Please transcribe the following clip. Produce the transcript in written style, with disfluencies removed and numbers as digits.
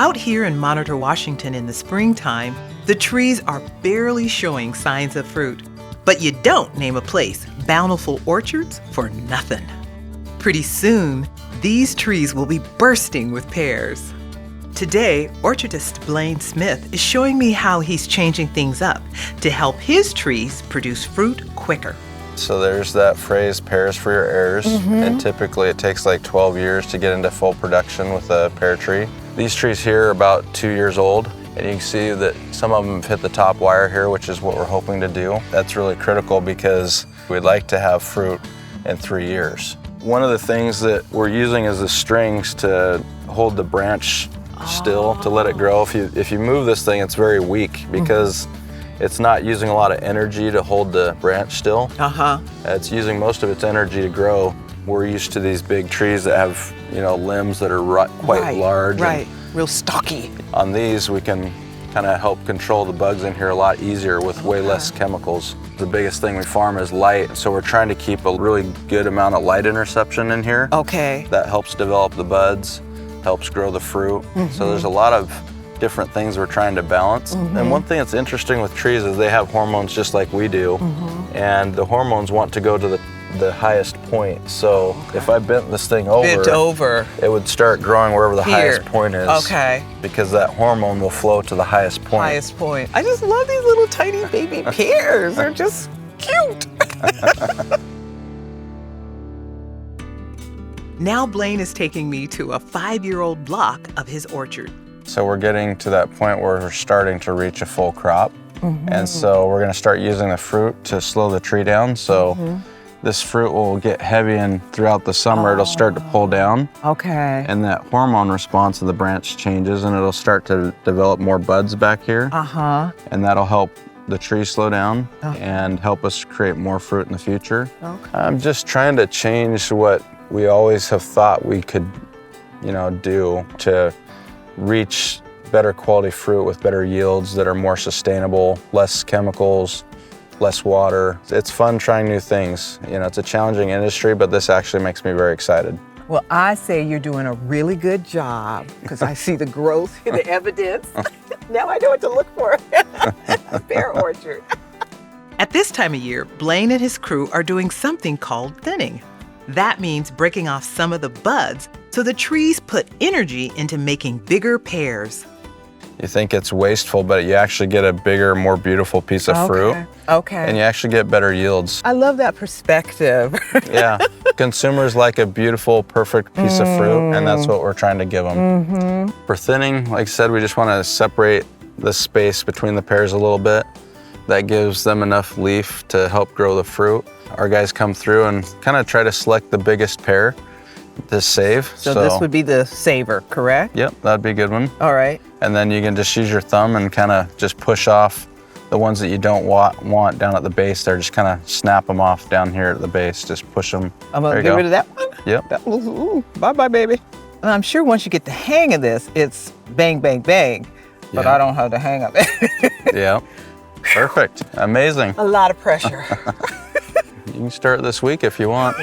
Out here in Monitor, Washington in the springtime, the trees are barely showing signs of fruit. But you don't name a place Bountiful Orchards for nothing. Pretty soon, these trees will be bursting with pears. Today, orchardist Blaine Smith is showing me how he's changing things up to help his trees produce fruit quicker. So there's that phrase, pears for your heirs, and typically it takes like 12 years to get into full production with a pear tree. These trees here are about 2 years old, and you can see that some of them have hit the top wire here, which is what we're hoping to do. That's really critical because we'd like to have fruit in 3 years. One of the things that we're using is the strings to hold the branch still, to let it grow. If you move this thing, it's very weak because it's not using a lot of energy to hold the branch still. It's using most of its energy to grow. We're used to these big trees that have, limbs that are quite large. Right, real stocky. On these, we can kind of help control the bugs in here a lot easier with way less chemicals. The biggest thing we farm is light, so we're trying to keep a really good amount of light interception in here. Okay. That helps develop the buds, helps grow the fruit. So there's a lot of different things we're trying to balance. And one thing that's interesting with trees is they have hormones just like we do, and the hormones want to go to the highest point. So if I bent this thing over, it would start growing wherever the highest point is. Okay. Because that hormone will flow to the highest point. Highest point. I just love these little tiny baby pears. They're just cute. Now Blaine is taking me to a 5-year-old block of his orchard. So we're getting to that point where we're starting to reach a full crop. And so we're gonna start using the fruit to slow the tree down. So this fruit will get heavy, and throughout the summer it'll start to pull down. Okay. And that hormone response of the branch changes, and it'll start to develop more buds back here. And that'll help the tree slow down and help us create more fruit in the future. I'm just trying to change what we always have thought we could, do to reach better quality fruit with better yields that are more sustainable, less chemicals, less water. It's fun trying new things. It's a challenging industry, but this actually makes me very excited. Well, I say you're doing a really good job because I see the growth, the evidence. Now I know what to look for. A pear orchard. At this time of year, Blaine and his crew are doing something called thinning. That means breaking off some of the buds so the trees put energy into making bigger pears. You think it's wasteful, but you actually get a bigger, more beautiful piece of fruit. And you actually get better yields. I love that perspective. Yeah, consumers like a beautiful, perfect piece of fruit, and that's what we're trying to give them. For thinning, like I said, we just want to separate the space between the pears a little bit. That gives them enough leaf to help grow the fruit. Our guys come through and kind of try to select the biggest pear to save. So this would be the saver, correct? Yep, that'd be a good one. All right. And then you can just use your thumb and kind of just push off the ones that you don't want down at the base there. Just kind of snap them off down here at the base. Just push them. I'm gonna get rid of that one? Yep. That was, ooh, bye-bye, baby. And I'm sure once you get the hang of this, it's bang, bang, bang. But I don't have the hang of it. Yeah. Perfect. Amazing. A lot of pressure. You can start this week if you want.